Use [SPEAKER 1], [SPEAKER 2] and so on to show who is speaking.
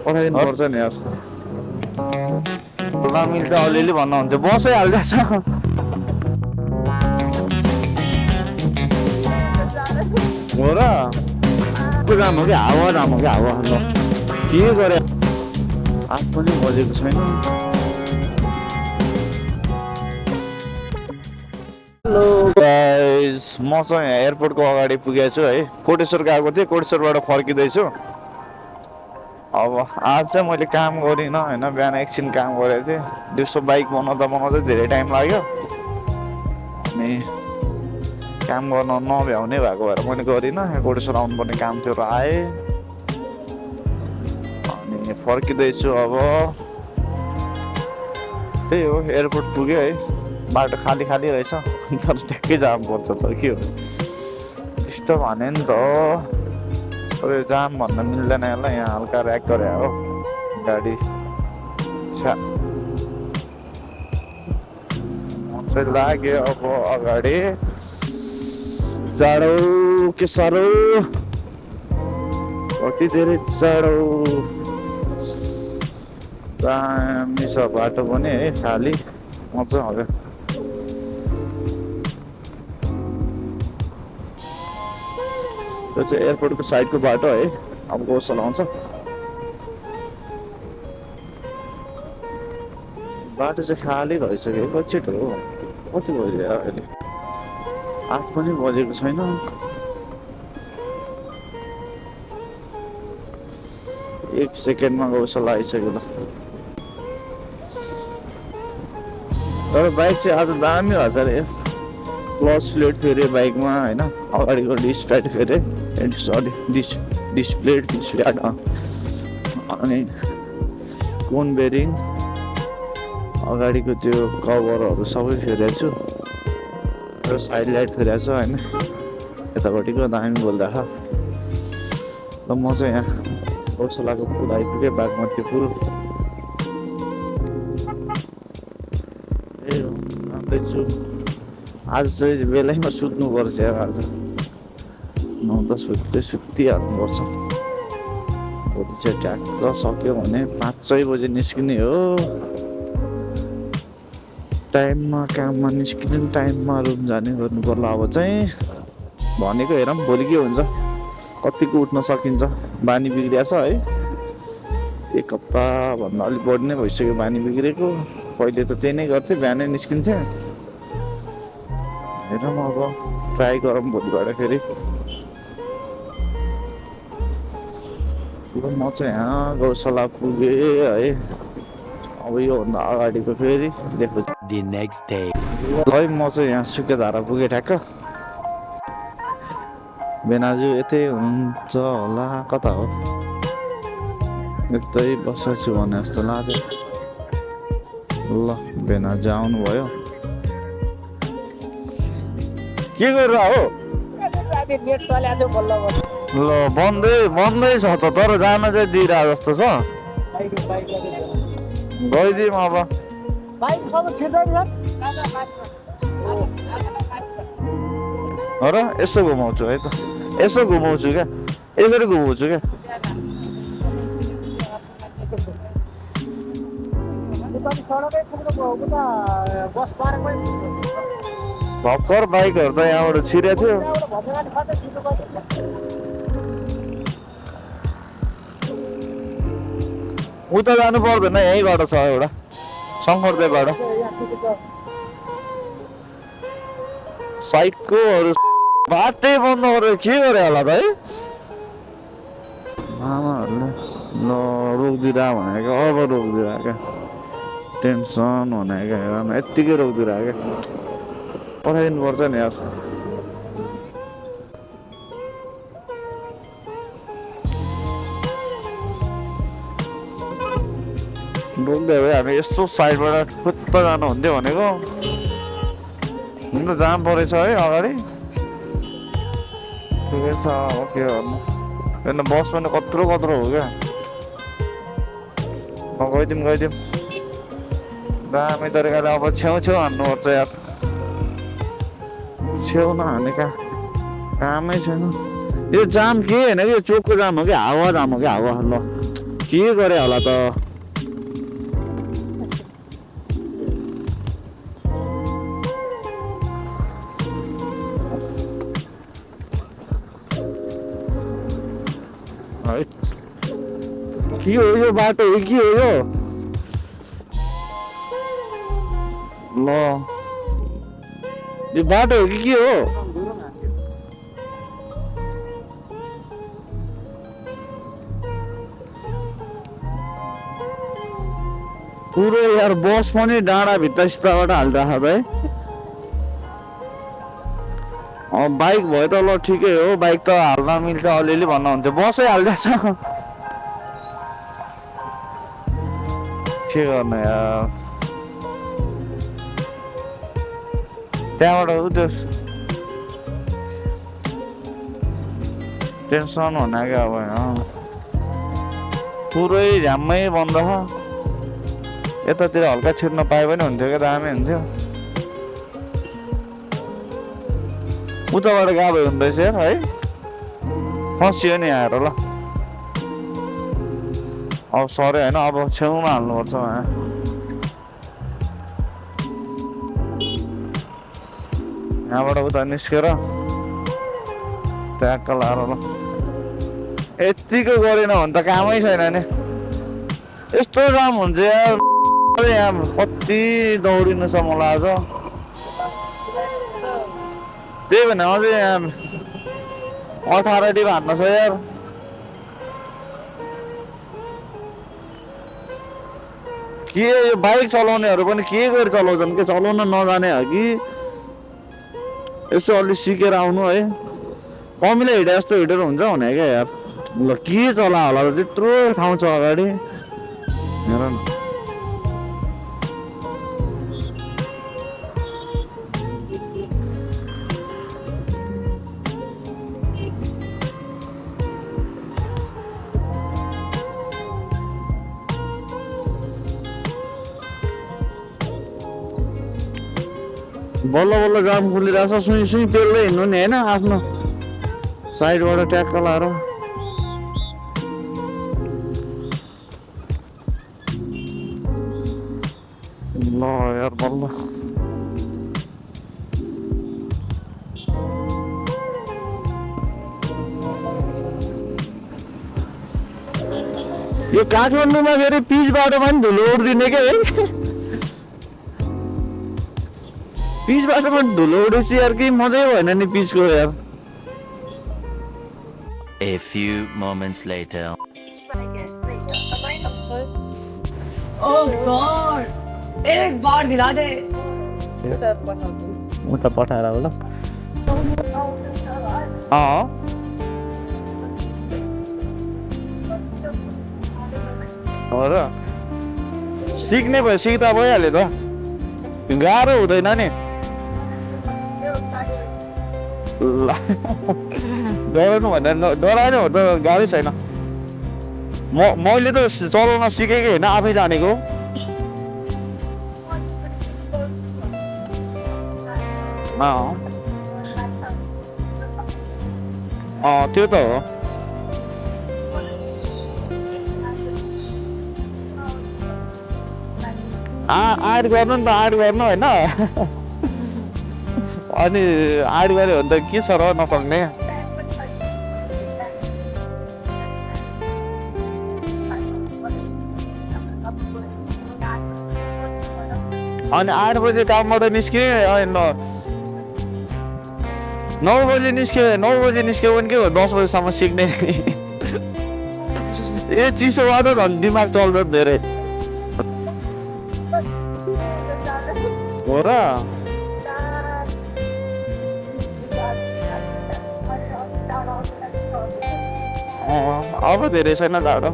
[SPEAKER 1] पठाइदिनुपर्छ नि यार नमिल्छ अलिअलि भन्नुहुन्थ्यो बसै हालिदिएछ हो र जाम हो कि हावा जाम हो कि हावा ल के गरे आठ पनि बजेको छैन हेलो गाइस म चाहिँ यहाँ एयरपोर्टको अगाडि पुगेको छु है कोटेश्वर गएको थिएँ कोटेश्वरबाट फर्किँदैछु अब आज चाहिँ मैले काम गरिनँ होइन बिहान एकछिन काम गरेको थिएँ दिउँसो बाइक बनाउँदा धेरै टाइम लाग्यो अनि काम गर्न नभ्याउने भएको भएर मैले गरिनँ यहाँ कोटेश्वर आउनुपर्ने काम थियो र आएँ अनि फर्किँदैछु अब त्यही हो एयरपोर्ट पुग्यो है बाटो खाली खाली रहेछ तर ठ्याक्कै जाम पर्छ त के हो डिस्टर्ब हाने नि त अरे जाम भन्न मिल्दैन यसलाई यहाँ हल्का ऱ्याक गरे हो गाडी छ्या म चाहिँ लाग्यो अब अगाडि जाडो के साह्रो कति धेरै जाडो दामी छ बाटो पनि है खाली मजा आउँयो त्यो चाहिँ एयरपोर्टको साइडको बाटो है अब कोस चलाउँछ बाटो चाहिँ खाली भइसक्यो कति हो कति बज्यो अहिले 8 पनि बजेको छैन एक सेकेन्डमा गौशाला आइसक्यो ल तर बाइक चाहिँ आज दामी भएछ अरे क्लच प्लेट फेरे बाइकमा होइन अगाडिको डिस्क प्लेट फेरे सरी डिस्क प्लेट अनि कोन बेरिङ अगाडिको त्यो कभरहरू सबै फेरेको छु र साइड लाइट फेरेको छ होइन यतापट्टिको दामी बोल्दा र म चाहिँ यहाँ गौशालाको पुल आइपुगेँ बागमती पुल ए हो आउँदैछु आज चाहिँ बेलैमा सुत्नुपर्छ यार आज 9-10 बजे सुतिहाल्नुपर्छ भोलि चाहिँ ट्याक्क सक्यो भने 5-6 बजे निस्किने हो टाइममा काममा निस्किने टाइममा रुम जाने गर्नु पर्ला अब चाहिँ भनेको हेरौँ भोलि के हुन्छ कतिको उठ्न सकिन्छ बानी बिग्रिएको छ है एक हप्ताभन्दा अलिक बढी नै भइसक्यो बानी बिग्रेको पहिले त त्यही नै गर्थेँ बिहानै निस्किन्थेँ हेरौँ अब ट्राई गरौँ भोलिबाट फेरि म चाहिँ यहाँ गौशाला पुगेँ है अब योभन्दा अगाडिको फेरि देखो है म चाहिँ यहाँ सुकेधारा पुगेँ ठ्याक्क बेनाजु यतै हुनुहुन्छ होला कता हो यतै बसेको छु भने जस्तो लाग्यो ल बेनाजु आउनुभयो के गरेर हो ल बन्दै छ त तर जान चाहिँ दिइरहेको जस्तो छ गइदिउँ अब हो र यसो घुमाउँछु है त यसो घुमाउँछु क्या यसरी घुमाउँछु क्या भर्खर बाइकहरू त यहाँबाट छिरेको थियो उता जानु पर्दैन यहीँबाट छ एउटा शङ्करदेवबाट साइडकोहरू बाटै बन्द गरेर के गरे होला त है मामाहरूले ल रोकिदिएर भनेको अब रोकिदिएर क्या टेन्सन भनेको हेर यत्तिकै रोकिदिएर क्या पठाइदिनु पर्छ नि यार रोक्दै भयो हामी यस्तो साइडबाट फुत्त जानु हुन्थ्यो भनेको हुन जाम परेछ है अगाडि ठिकै छ अब के गर्नु हेर्नु बस पनि कत्रो हो क्या गइदिउँ दामी तरिकाले अब छेउ हान्नुपर्छ यार छेउ नहाने कामै छैन यो जाम के होइन कि यो चोकको जाम हो कि हावा जाम हो कि हावा ल के गरे होला त है के हो यो बाटो हो के हो यो ल यो बाटो हो कि के हो पुरो यार बस पनि डाँडाभित्र सिताबाट हालिराख है बाइक भयो त ल ठिकै हो बाइक त हाल्न मिल्छ अलिअलि भन्नुहुन्थ्यो बसै हालिदिएछ के गर्नु यार त्यहाँबाट त्यो टेन्सन हुन क्या अब होइन पुरै झ्याम्मै बन्द छ यतातिर हल्का छिर्न पाए पनि हुन्थ्यो क्या दामी हुन्थ्यो उताबाट गाबे हुँदैछ यार है फसियो नि आएर ल अब सरे होइन अब छेउमा हाल्नुपर्छ यहाँबाट उता निस्केर ट्याक्क लाएर ल यतिको गरेन भने त कामै छैन नि यस्तो जाम हुन्छ यार यहाँ कति दौडिनु छ मलाई आज त्यही भएर अझै यहाँ 18 डिप हान्नु छ यार के यो बाइक चलाउनेहरू पनि के गरी चलाउँछन् के चलाउन नजाने हो कि यसो अलि सिकेर आउनु है कमीले हिँडे जस्तो हिँडेर हुन्छ भने क्या यार ल के चला होला त्यत्रो ठाउँ छ अगाडि हेर न बल्ल बल्ल जाम खुलिरहेछ सुई सुई पेल्दै हिँड्नु नि होइन आफ्नो साइडबाट ट्याक्क लाएर ल यार बल्ल यो काठमाडौँमा फेरि पिच बाटोमा पनि धुलो उड्दिने के है पिच बाटोमा धुलो उडेपछि यार केही मजै भएन नि पिचको यार
[SPEAKER 2] A few moments later.
[SPEAKER 3] Oh God! एक बार दिला दे।
[SPEAKER 1] उता पठाएर होला हो र सिक्ने भयो सिक्दा भइहाल्यो त गाह्रो हुँदैन नि डराउनु भन्दा डराएन हो त गाह्रै छैन मैले त चलाउन सिकेको होइन आफै जानेको त्यो त हो आड गर्नु नि त आड गर्नु होइन अनि आड गऱ्यो भने त के छ र नसक्ने अनि 8 बजे कामबाट निस्किए 9 बजे निस्क्यो 9 बजे निस्क्यो भने के हो 10 बजेसम्म सिक्ने ए चिसोबाट झन् दिमाग चल्छ धेरै हो र अब धेरै छैन टाढो